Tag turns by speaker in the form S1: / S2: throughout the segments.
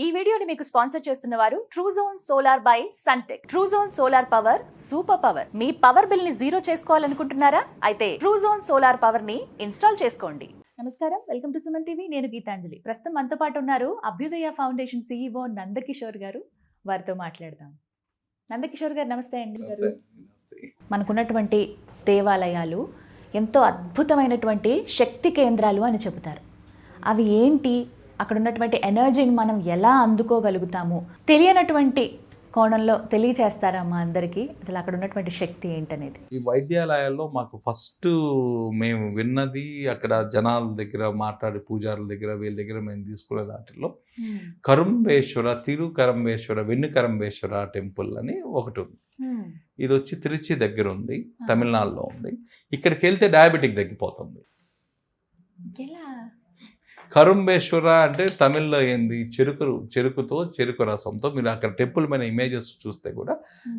S1: ఈ వీడియోని మీకు స్పాన్సర్ చేస్తున్న వారు Truzon solar by Suntek. Truzon solar power super power. మీ పవర్ బిల్ ని జీరో చేసుకోవాలనుకుంటున్నారా? అయితే ట్రూజోన్ సోలార్ పవర్ ని ఇన్స్టాల్ చేసుకోండి. నమస్కారం, వెల్కమ్ టు సుమన్ టీవీ. నేను గీతాంజలి. ప్రస్తుతం మనతో పాటు ఉన్నారు అభ్యుదయ ఫౌండేషన్ CEO నందకిషోర్ గారు. వారితో మాట్లాడదాం. నందకిషోర్ గారు నమస్తే అండి. మనకున్నటువంటి దేవాలయాలు ఎంతో అద్భుతమైనటువంటి శక్తి కేంద్రాలు అని చెబుతారు. అవి ఏంటి, అక్కడ ఉన్నటువంటి ఎనర్జీని మనం ఎలా అందుకోగలుగుతాము, తెలియనటువంటి కోణంలో తెలియచేస్తారా మా అందరికీ? అసలు అక్కడ ఉన్నటువంటి శక్తి ఏంటనేది.
S2: ఈ వైద్యాలయాల్లో మాకు ఫస్ట్ మేము విన్నది, అక్కడ జనాల దగ్గర మాట్లాడే పూజారుల దగ్గర వీళ్ళ దగ్గర మేము తీసుకునే దాంట్లో కరుంబేశ్వర, తిరుకరంబేశ్వర, వెన్నుకరంబేశ్వర టెంపుల్ అని ఒకటి ఉంది. ఇది వచ్చి తిరుచి దగ్గర ఉంది, తమిళనాడులో ఉంది. ఇక్కడికి వెళ్తే డయాబెటిక్ తగ్గిపోతుంది. కరుంబేశ్వర అంటే తమిళ్లో ఏంది, చెరుకుతో చెరుకు రసంతో. మీరు అక్కడ టెంపుల్ పైన ఇమేజెస్ చూస్తే కూడా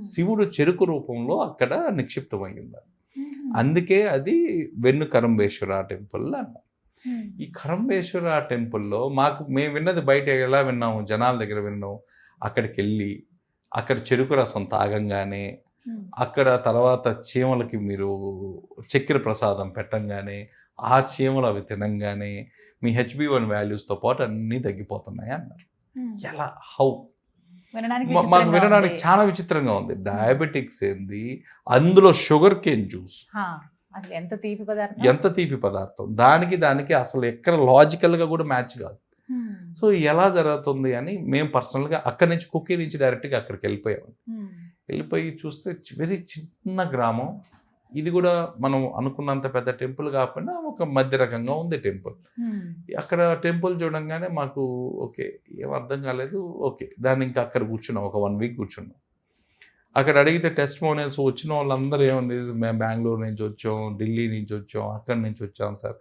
S2: శివుడు చెరుకు రూపంలో అక్కడ నిక్షిప్తమైంది. అందుకే అది వెన్ను కరంబేశ్వర టెంపుల్ అన్నారు. ఈ కరంబేశ్వర టెంపుల్లో మేము విన్నది బయట ఎలా విన్నాము, జనాల దగ్గర విన్నాము. అక్కడికి వెళ్ళి అక్కడ చెరుకు రసం తాగంగానే, అక్కడ తర్వాత చీమలకి మీరు చక్కెర ప్రసాదం పెట్టంగానే, ఆ చీమలు అవి తినంగానే మీ HB1 వాల్యూస్తో పాటు అన్నీ తగ్గిపోతున్నాయి అన్నారు. ఎలా, హౌ? మాకు వినడానికి చాలా విచిత్రంగా ఉంది. డయాబెటిక్స్ ఏంది, అందులో షుగర్ కేన్ జ్యూస్, ఎంత తీపి పదార్థం, దానికి అసలు ఎక్కడ లాజికల్గా కూడా మ్యాచ్ కాదు. సో ఎలా జరుగుతుంది అని మేము పర్సనల్గా అక్కడి నుంచి కుక్కీ నుంచి డైరెక్ట్గా అక్కడికి వెళ్ళిపోయి చూస్తే వెరీ చిన్న గ్రామం. ఇది కూడా మనం అనుకున్నంత పెద్ద టెంపుల్ కాకుండా ఒక మధ్య రకంగా ఉంది టెంపుల్. అక్కడ టెంపుల్ చూడంగానే మాకు ఓకే, ఏం అర్థం కాలేదు. ఓకే, దాన్ని ఇంకా అక్కడ కూర్చున్నాం, ఒక 1 వీక్ కూర్చున్నాం. అక్కడ అడిగితే టెస్ట్ మోనియల్స్ వచ్చిన వాళ్ళందరూ ఏముంది, మేము బెంగళూరు నుంచి వచ్చాం, ఢిల్లీ నుంచి వచ్చాం, అక్కడి నుంచి వచ్చాం సార్.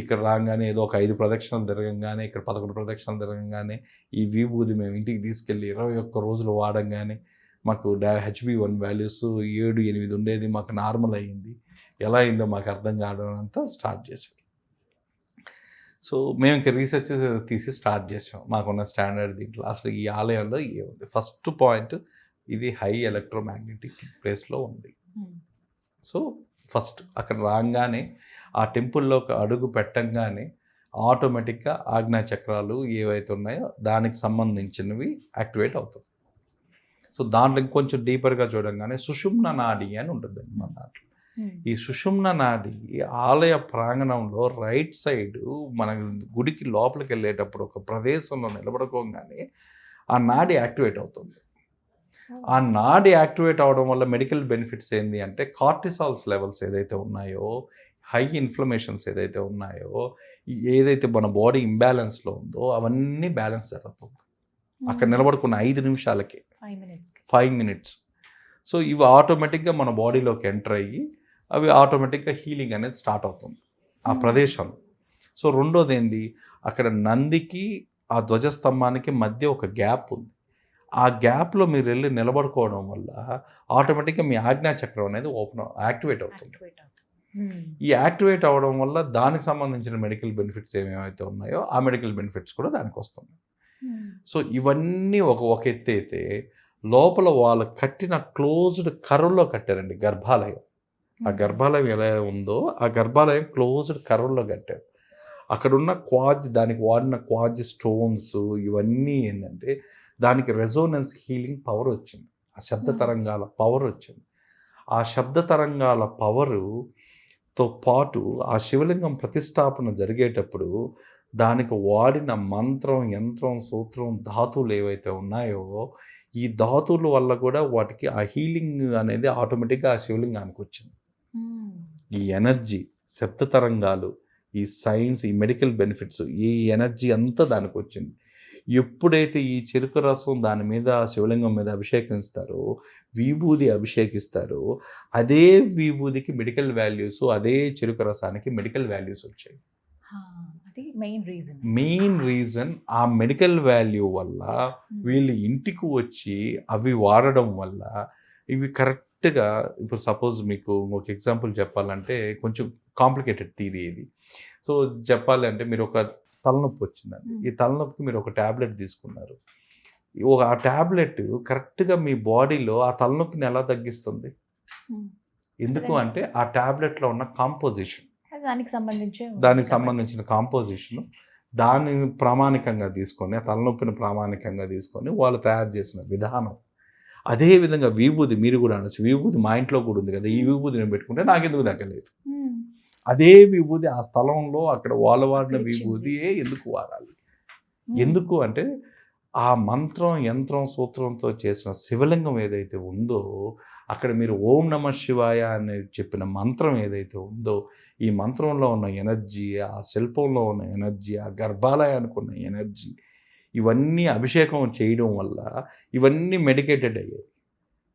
S2: ఇక్కడ రాగానే ఏదో ఒక 5 ప్రదక్షిణలు తిరగంగానే, ఇక్కడ 11 ప్రదక్షిణలు తిరగంగానే, ఈ విభూది మేము ఇంటికి తీసుకెళ్ళి 21 రోజులు వాడంగానే మాకు HB1 వాల్యూస్ 7-8 ఉండేది, మాకు నార్మల్ అయ్యింది. ఎలా అయిందో మాకు అర్థం కావడం అంతా స్టార్ట్ చేసాం. సో మేము ఇంకా రీసెర్చ్ తీసి స్టార్ట్ చేసాం. మాకున్న స్టాండర్డ్ దీంట్లో అసలు ఈ ఆలయంలో ఏముంది. ఫస్ట్ పాయింట్, ఇది హై ఎలక్ట్రోమాగ్నెటిక్ ప్లేస్లో ఉంది. సో ఫస్ట్ అక్కడ రాగానే, ఆ టెంపుల్లోకి అడుగు పెట్టంగానే ఆటోమేటిక్గా ఆజ్ఞా చక్రాలు ఏవైతే ఉన్నాయో దానికి సంబంధించినవి యాక్టివేట్ అవుతాయి. సో దాంట్లో ఇంకొంచెం డీపర్గా చూడంగానే సుషుమ్న నాడి అని ఉంటుందండి మన దాంట్లో. ఈ సుషుమ్న నాడి ఆలయ ప్రాంగణంలో రైట్ సైడ్ మన గుడికి లోపలికి వెళ్ళేటప్పుడు ఒక ప్రదేశంలో నిలబడుకోగానే ఆ నాడి యాక్టివేట్ అవుతుంది. ఆ నాడి యాక్టివేట్ అవడం వల్ల మెడికల్ బెనిఫిట్స్ ఏంటి అంటే, కార్టిసాల్స్ లెవెల్స్ ఏదైతే ఉన్నాయో, హై ఇన్ఫ్లమేషన్స్ ఏదైతే ఉన్నాయో, ఏదైతే మన బాడీ ఇంబ్యాలెన్స్లో ఉందో అవన్నీ బ్యాలెన్స్ జరుగుతుంది అక్కడ నిలబడుకున్న 5 నిమిషాలకి, 5 మినిట్స్. సో ఇవి ఆటోమేటిక్గా మన బాడీలోకి ఎంటర్ అయ్యి అవి ఆటోమేటిక్గా హీలింగ్ అనేది స్టార్ట్ అవుతుంది ఆ ప్రదేశంలో. సో రెండోది ఏంది, అక్కడ నందికి ఆ ధ్వజస్తంభానికి మధ్య ఒక గ్యాప్ ఉంది. ఆ గ్యాప్లో మీరు వెళ్ళి నిలబడుకోవడం వల్ల ఆటోమేటిక్గా మీ ఆజ్ఞాచక్రం అనేది యాక్టివేట్ అవుతుంది. ఈ యాక్టివేట్ అవ్వడం వల్ల దానికి సంబంధించిన మెడికల్ బెనిఫిట్స్ ఏమేమైతే ఉన్నాయో ఆ మెడికల్ బెనిఫిట్స్ కూడా దానికి వస్తుంది. సో ఇవన్నీ ఒక ఎత్తి అయితే, లోపల వాళ్ళు కట్టిన క్లోజ్డ్ కర్వ్లో కట్టారండి గర్భాలయం. ఆ గర్భాలయం ఎలా ఉందో ఆ గర్భాలయం క్లోజ్డ్ కర్వ్లో కట్టారు. అక్కడున్న దానికి వాడిన క్వాజ్ స్టోన్స్ ఇవన్నీ ఏంటంటే, దానికి రెజోనెన్స్ హీలింగ్ పవర్ వచ్చింది. ఆ శబ్ద తరంగాల పవర్ వచ్చింది. ఆ శబ్ద తరంగాల పవరుతో పాటు ఆ శివలింగం ప్రతిష్టాపన జరిగేటప్పుడు దానికి వాడిన మంత్రం, యంత్రం, సూత్రం, ధాతువులు ఏవైతే ఉన్నాయో, ఈ ధాతువుల వల్ల కూడా వాటికి ఆ హీలింగ్ అనేది ఆటోమేటిక్గా ఆ శివలింగానికి వచ్చింది. ఈ ఎనర్జీ, శబ్ద తరంగాలు, ఈ సైన్స్, ఈ మెడికల్ బెనిఫిట్స్, ఈ ఎనర్జీ అంతా దానికి వచ్చింది. ఎప్పుడైతే ఈ చెరుకు రసం దాని మీద, శివలింగం మీద అభిషేకిస్తారో, విభూది అభిషేకిస్తారో, అదే విభూదికి మెడికల్ వాల్యూస్, అదే చెరుకు రసానికి మెడికల్ వాల్యూస్ వచ్చాయి. మెయిన్ రీజన్ ఆ మెడికల్ వాల్యూ వల్ల వీళ్ళు ఇంటికి వచ్చి అవి వాడడం వల్ల ఇవి కరెక్ట్గా. ఇప్పుడు సపోజ్ మీకు ఒక ఎగ్జాంపుల్ చెప్పాలంటే, కొంచెం కాంప్లికేటెడ్ థియరీ ఇది. సో చెప్పాలి అంటే, మీరు ఒక తలనొప్పి వచ్చిందండి. ఈ తలనొప్పికి మీరు ఒక ట్యాబ్లెట్ తీసుకున్నారు. ఆ ట్యాబ్లెట్ కరెక్ట్‌గా మీ బాడీలో ఆ తలనొప్పిని ఎలా తగ్గిస్తుంది? ఎందుకు అంటే ఆ ట్యాబ్లెట్‌లో ఉన్న కాంపోజిషన్. దానికి సంబంధించిన కాంపోజిషన్ దాన్ని ప్రామాణికంగా తీసుకొని, ఆ తలనొప్పిని ప్రామాణికంగా తీసుకొని వాళ్ళు తయారు చేసిన విధానం. అదే విధంగా విభూది మీరు కూడా అనొచ్చు. విభూది మా ఇంట్లో కూడా ఉంది కదా! ఈ విభూది నేను పెట్టుకుంటే నాకెందుకు తగ్గలేదు? అదే విభూది ఆ స్థలంలో అక్కడ వాళ్ళు వాడిన విభూదియే ఎందుకు వాడాలి? ఎందుకు అంటే ఆ మంత్రం, యంత్రం, సూత్రంతో చేసిన శివలింగం ఏదైతే ఉందో అక్కడ మీరు ఓం నమః శివాయ అని చెప్పిన మంత్రం ఏదైతే ఉందో ఈ మంత్రంలో ఉన్న ఎనర్జీ, ఆ శిల్పంలో ఉన్న ఎనర్జీ, ఆ గర్భాలయానికి ఉన్న ఎనర్జీ ఇవన్నీ అభిషేకం చేయడం వల్ల ఇవన్నీ మెడికేటెడ్ అయ్యాయి.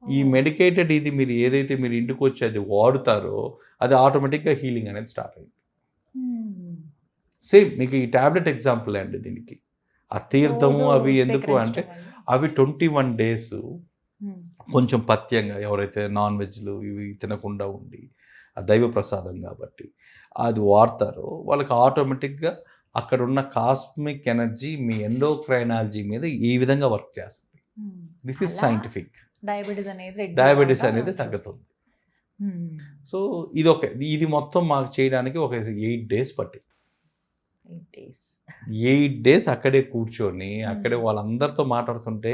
S2: ఈ మెడికేటెడ్ ఇది మీరు ఏదైతే మీరు ఇంటికి వచ్చి అది వాడుతారో అది ఆటోమేటిక్గా హీలింగ్ అనేది స్టార్ట్ అయింది. సేమ్ మీకు ఈ టాబ్లెట్ ఎగ్జాంపుల్ అండి దీనికి. ఆ తీర్థము అవి ఎందుకు అంటే అవి 21 డేస్ కొంచెం పథ్యంగా ఎవరైతే నాన్ వెజ్లు ఇవి తినకుండా ఉండి ఆ దైవ ప్రసాదం కాబట్టి అది వాడతారో వాళ్ళకి ఆటోమేటిక్గా అక్కడ ఉన్న కాస్మిక్ ఎనర్జీ మీ ఎండోక్రైనాలజీ మీద ఈ విధంగా వర్క్ చేస్తుంది. This is scientific. డయాబెటీస్ అనేది తగ్గుతుంది. సో ఇది మొత్తం మాకు చేయడానికి ఒక 8 డేస్ పట్టింది. 8 డేస్ అక్కడే కూర్చొని అక్కడే వాళ్ళందరితో మాట్లాడుతుంటే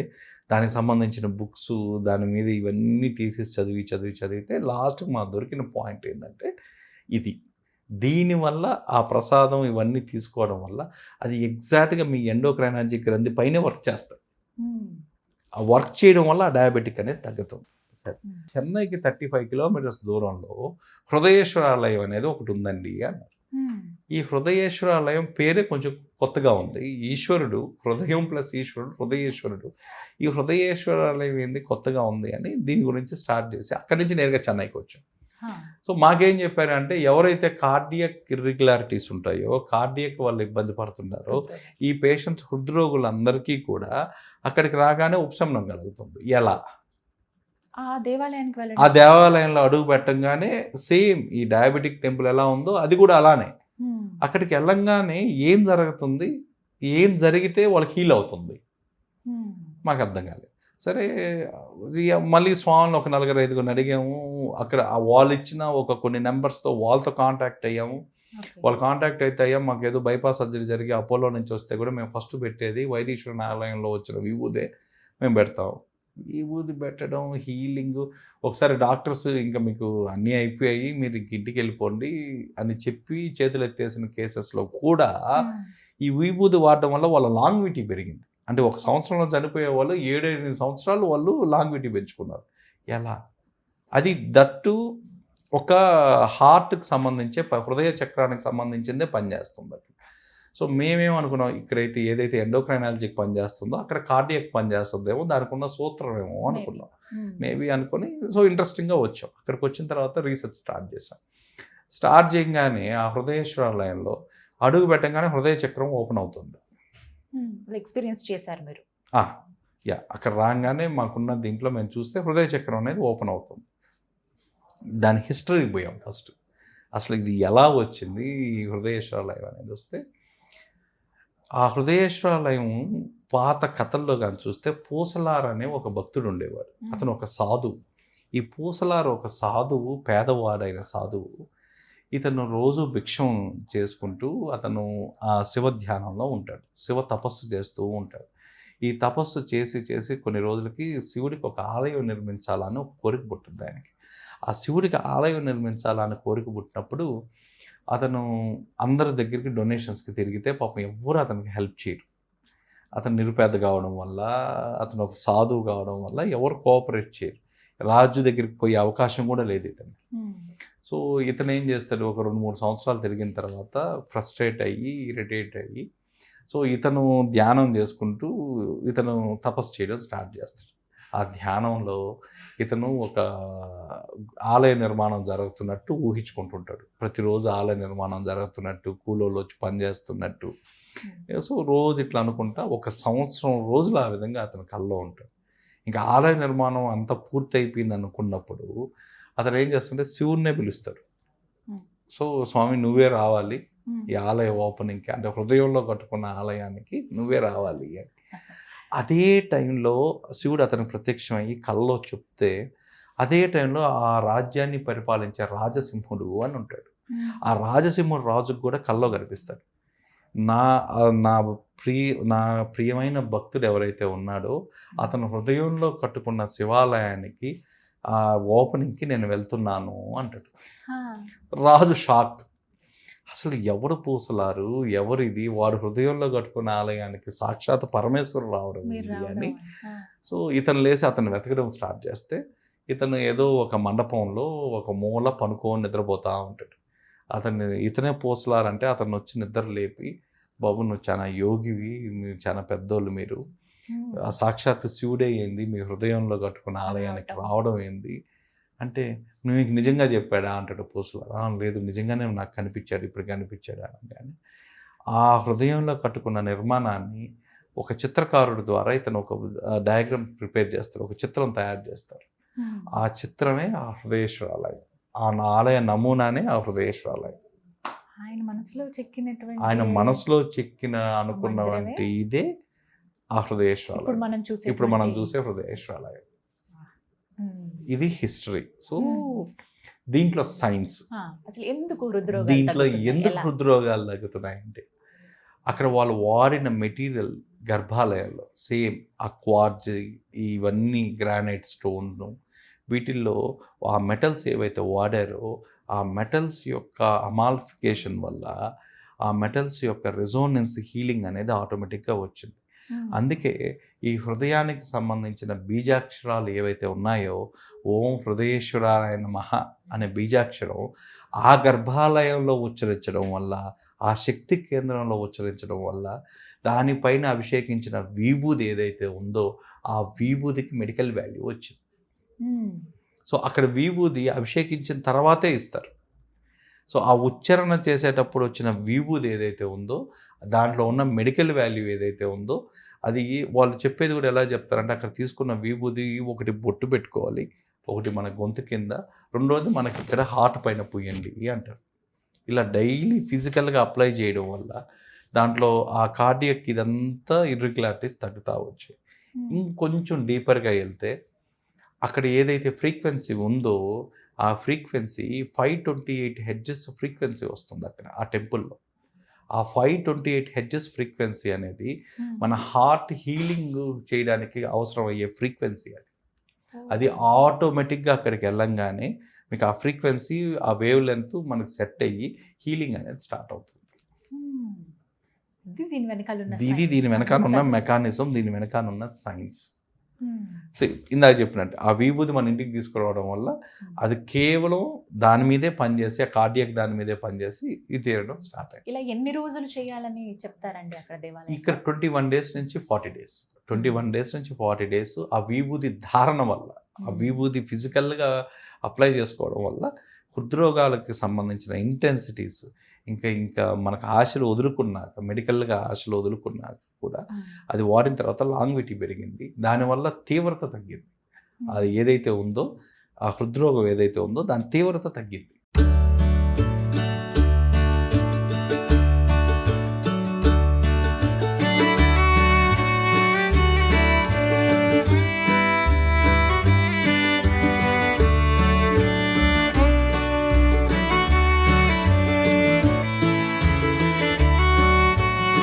S2: దానికి సంబంధించిన బుక్స్ దాని మీద ఇవన్నీ తీసేసి చదివితే లాస్ట్కి మాకు దొరికిన పాయింట్ ఏంటంటే దీనివల్ల ఆ ప్రసాదం ఇవన్నీ తీసుకోవడం వల్ల అది ఎగ్జాక్ట్గా మీ ఎండోక్రైనాలజీ గ్రంథి పైనే వర్క్ చేస్తుంది. ఆ వర్క్ చేయడం వల్ల ఆ డయాబెటిక్ అనేది తగ్గుతుంది. చెన్నైకి 35 కిలోమీటర్స్ దూరంలో హృదయేశ్వరాలయం అనేది ఒకటి ఉందండి అన్నారు. ఈ హృదయేశ్వరాలయం పేరే కొంచెం కొత్తగా ఉంది. ఈశ్వరుడు హృదయం ప్లస్ ఈశ్వరుడు హృదయేశ్వరుడు. ఈ హృదయేశ్వరాలయం ఏంది కొత్తగా ఉంది అని దీని గురించి స్టార్ట్ చేసి అక్కడి నుంచి నేరుగా చెన్నైకి వచ్చాం. సో మాకేం చెప్పారంటే ఎవరైతే కార్డియక్ ఇర్రెగ్యులారిటీస్ ఉంటాయో కార్డియక్ వాళ్ళు ఇబ్బంది పడుతున్నారో ఈ పేషెంట్స్ హృద్రోగులందరికీ కూడా అక్కడికి రాగానే ఉపశమనం కలుగుతుంది. ఎలా? ఆ దేవాలయంలో అడుగు పెట్టంగానే సేమ్ ఈ డయాబెటిక్ టెంపుల్ ఎలా ఉందో అది కూడా అలానే. అక్కడికి వెళ్ళంగానే ఏం జరుగుతుంది, ఏం జరిగితే వాళ్ళకి హీల్ అవుతుంది మాకు అర్థం కాలేదు. సరే మళ్ళీ స్వామిని ఒక 4-5 అడిగాము. అక్కడ వాళ్ళు ఇచ్చిన కొన్ని నెంబర్స్తో వాళ్ళతో కాంటాక్ట్ అయ్యాము. వాళ్ళు కాంటాక్ట్ అయితే అయ్యాము మాకు ఏదో బైపాస్ సర్జరీ జరిగి అపోలో నుంచి వస్తే కూడా మేము ఫస్ట్ పెట్టేది వైదీశ్వర ఆలయంలో వచ్చిన విభూదే మేము పెడతాం. విభూది పెట్టడం హీలింగ్. ఒకసారి డాక్టర్స్ ఇంకా మీకు అన్నీ అయిపోయాయి మీరు ఇంటికి వెళ్ళిపోండి అని చెప్పి చేతులు ఎత్తేసిన కేసెస్లో కూడా ఈ విభూది వాడడం వల్ల వాళ్ళ లాంగ్విటీ పెరిగింది. అంటే 1 సంవత్సరంలో చనిపోయే వాళ్ళు 7-8 సంవత్సరాలు వాళ్ళు లాంగ్విటీ పెంచుకున్నారు. ఎలా? అది దట్టు ఒక హార్ట్కి సంబంధించే హృదయ చక్రానికి సంబంధించిందే పనిచేస్తుంది. సో మేమేమనుకున్నాం ఇక్కడైతే ఏదైతే ఎండోక్రైనాలజీకి పనిచేస్తుందో అక్కడ కార్డియక్ పనిచేస్తుందేమో దానికి ఉన్న సూత్రమేమో అనుకున్నాం. మేబీ అనుకుని సో ఇంట్రెస్టింగ్గా వచ్చాం. అక్కడికి వచ్చిన తర్వాత రీసెర్చ్ స్టార్ట్ చేసాం. స్టార్ట్ చేయగానే ఆ హృదయేశ్వరాలయంలో అడుగు పెట్టగానే హృదయ చక్రం ఓపెన్ అవుతుంది.
S1: ఎక్స్పీరియన్స్ చేశారు మీరు?
S2: అక్కడ రాగానే మాకున్న దీంట్లో మేము చూస్తే హృదయ చక్రం అనేది ఓపెన్ అవుతుంది. దాని హిస్టరీకి పోయాం ఫస్ట్. అసలు ఇది ఎలా వచ్చింది ఈ హృదయేశ్వరాలయం అనేది వస్తే ఆ హృదయేశ్వరాలయం పాత కథల్లో కానీ చూస్తే పూసలార్ అనే ఒక భక్తుడు ఉండేవాడు. అతను ఒక సాధువు. ఈ పూసలార్ ఒక సాధువు, పేదవాడైన సాధువు. ఇతను రోజు భిక్షం చేసుకుంటూ అతను ఆ శివ ధ్యానంలో ఉంటాడు. శివ తపస్సు చేస్తూ ఉంటాడు. ఈ తపస్సు చేసి కొన్ని రోజులకి శివుడికి ఒక ఆలయం నిర్మించాలని ఒక కోరిక పుట్టింది ఆయనకి. ఆ శివుడికి ఆలయం నిర్మించాలని కోరిక పుట్టినప్పుడు అతను అందరి దగ్గరికి డొనేషన్స్కి తిరిగితే పాపం ఎవ్వరు అతనికి హెల్ప్ చేయరు. అతను నిరుపేద కావడం వల్ల అతను ఒక సాధువు కావడం వల్ల ఎవరు కోఆపరేట్ చేయరు. రాజు దగ్గరికి పోయే అవకాశం కూడా లేదు ఇతనికి. సో ఇతను ఏం చేస్తాడు, ఒక 2-3 సంవత్సరాలు తిరిగిన తర్వాత ఫ్రస్ట్రేట్ అయ్యి ఇరిటేట్ అయ్యి సో ఇతను ధ్యానం చేసుకుంటూ ఇతను తపస్సు చేయడం స్టార్ట్ చేస్తాడు. ఆ ధ్యానంలో ఇతను ఒక ఆలయ నిర్మాణం జరుగుతున్నట్టు ఊహించుకుంటుంటాడు. ప్రతిరోజు ఆలయ నిర్మాణం జరుగుతున్నట్టు, కూలోళ్ళు వచ్చి పనిచేస్తున్నట్టు. సో రోజు ఇట్లా అనుకుంటా 1 సంవత్సరం రోజులు ఆ విధంగా అతను కల్లో ఉంటాడు. ఇంకా ఆలయ నిర్మాణం అంతా పూర్తి అయిపోయింది అనుకున్నప్పుడు అతను ఏం చేస్తుంటే శివుడినే పిలుస్తాడు. సో స్వామి నువ్వే రావాలి, ఈ ఆలయ ఓపెనింగ్కి, అంటే హృదయంలో కట్టుకున్న ఆలయానికి నువ్వే రావాలి అని. అదే టైంలో శివుడు అతనికి ప్రత్యక్షమయ్యి కల్లో చెప్తే, అదే టైంలో ఆ రాజ్యాన్ని పరిపాలించే రాజసింహుడు అని ఉంటాడు. ఆ రాజసింహుడు రాజుకు కూడా కల్లో కనిపిస్తాడు. నా నా నా ప్రియమైన భక్తుడు ఎవరైతే ఉన్నాడో అతను హృదయంలో కట్టుకున్న శివాలయానికి ఆ ఓపెనింగ్కి నేను వెళ్తున్నాను అంటాడు. రాజు షాక్. అసలు ఎవరు పూసలారు, ఎవరిది, వాడు హృదయంలో కట్టుకున్న ఆలయానికి సాక్షాత్ పరమేశ్వరుడు రావడం అని. సో ఇతను లేచి అతను వెతకడం స్టార్ట్ చేస్తే, ఇతను ఏదో ఒక మండపంలో ఒక మూల పనుకొని నిద్రపోతూ ఉంటాడు. ఇతనే పూసలారంటే అతను వచ్చి నిద్ర లేపి, బాబు నువ్వు చాలా యోగివి, మీరు చాలా పెద్దోళ్ళు, మీరు ఆ సాక్షాత్ శివుడే ఏంది మీ హృదయంలో కట్టుకున్న ఆలయానికి రావడం ఏంది అంటే, నువ్వు నీకు నిజంగా చెప్పాడా అంటాడు పూసలారు. లేదు, నిజంగానే నాకు కనిపించాడు, ఇప్పుడు కనిపించాడా అని. ఆ హృదయంలో కట్టుకున్న నిర్మాణాన్ని ఒక చిత్రకారుడి ద్వారా ఇతను ఒక డయాగ్రామ్ ప్రిపేర్ చేస్తారు, ఒక చిత్రం తయారు చేస్తారు. ఆ చిత్రమే ఆ హృదయేశ్వరాలయం, ఆ ఆలయ నమూనానే ఆ హృదయేశ్వరాలయం. ఆయన మనసులో చెక్కిన అనుకున్నవంటి ఇదే ఆ హృదయేశ్వరాలయం. ఇప్పుడు మనం చూసే హృదయేశ్వరాలయం. ఇది హిస్టరీ. సో దీంట్లో సైన్స్,
S1: అసలు ఎందుకు
S2: దీంట్లో ఎందుకు హృద్రోగాలు తగ్గుతున్నాయంటే, అక్కడ వాళ్ళు వాడిన మెటీరియల్ గర్భాలయాల్లో సేమ్ ఆ క్వార్ట్జ్, ఇవన్నీ గ్రానైట్ స్టోన్లు, వీటిల్లో ఆ మెటల్స్ ఏవైతే వాడారో ఆ మెటల్స్ యొక్క అమాల్ఫికేషన్ వల్ల ఆ మెటల్స్ యొక్క రెజోనెన్స్ హీలింగ్ అనేది ఆటోమేటిక్గా వచ్చింది. అందుకే ఈ హృదయానికి సంబంధించిన బీజాక్షరాలు ఏవైతే ఉన్నాయో, ఓం హృదయేశ్వరాయ నమః అనే బీజాక్షరం ఆ గర్భాలయంలో ఉచ్చరించడం వల్ల, ఆ శక్తి కేంద్రంలో ఉచ్చరించడం వల్ల, దానిపైన అభిషేకించిన విభూది ఏదైతే ఉందో ఆ విభూదికి మెడికల్ వాల్యూ వచ్చింది. సో అక్కడ విభూది అభిషేకించిన తర్వాతే ఇస్తారు. సో ఆ ఉచ్చారణ చేసేటప్పుడు వచ్చిన విభూది ఏదైతే ఉందో, దాంట్లో ఉన్న మెడికల్ వాల్యూ ఏదైతే ఉందో, అది వాళ్ళు చెప్పేది కూడా ఎలా చెప్తారంటే, అక్కడ తీసుకున్న విభూది ఒకటి బొట్టు పెట్టుకోవాలి, ఒకటి మన గొంతు కింద, రెండోది మనకి ఇక్కడ హార్ట్ పైన పూయండి అంటారు. ఇలా డైలీ ఫిజికల్గా అప్లై చేయడం వల్ల దాంట్లో ఆ కార్డియక్ ఇదంతా ఇర్రెగ్యులారిటీస్ తగ్గుతూ వచ్చాయి. ఇంకొంచెం డీపర్గా వెళ్తే అక్కడ ఏదైతే ఫ్రీక్వెన్సీ ఉందో ఆ ఫ్రీక్వెన్సీ 528 హెడ్జెస్ ఫ్రీక్వెన్సీ వస్తుంది అక్కడ ఆ టెంపుల్లో. ఆ 528 హెడ్జెస్ ఫ్రీక్వెన్సీ అనేది మన హార్ట్ హీలింగ్ చేయడానికి అవసరం అయ్యే ఫ్రీక్వెన్సీ అది. అది ఆటోమేటిక్గా అక్కడికి వెళ్ళంగానే మీకు ఆ ఫ్రీక్వెన్సీ, ఆ వేవ్ లెంత్ మనకు సెట్ అయ్యి హీలింగ్ అనేది స్టార్ట్ అవుతుంది. ఇది దీని వెనకాల ఉన్న మెకానిజం, దీని వెనకాల ఉన్న సైన్స్. సో ఇందాక చెప్పినట్టు ఆ విభూది మన ఇంటికి తీసుకురావడం వల్ల అది కేవలం దాని మీదే పనిచేసి, ఆ కార్డియక్ దాని మీదే పనిచేసి ఇది తీయడం స్టార్ట్ అయ్యింది.
S1: ఇలా ఎన్ని రోజులు చేయాలని చెప్తారండి అక్కడ దేవాలయం?
S2: ఇక్కడ 21 డేస్ నుంచి 40 డేస్, 21 డేస్ నుంచి 40 డేస్ ఆ విభూది ధారణ వల్ల, ఆ విభూది ఫిజికల్గా అప్లై చేసుకోవడం వల్ల హృద్రోగాలకు సంబంధించిన ఇంటెన్సిటీస్, ఇంకా మనకు ఆశలు వదులుకున్నాక, మెడికల్గా ఆశలు వదులుకున్నాక కూడా అది వాడిన తర్వాత లాంగ్విటీ పెరిగింది, దానివల్ల తీవ్రత తగ్గింది. అది ఏదైతే ఉందో, ఆ హృద్రోగం ఏదైతే ఉందో దాని తీవ్రత తగ్గింది.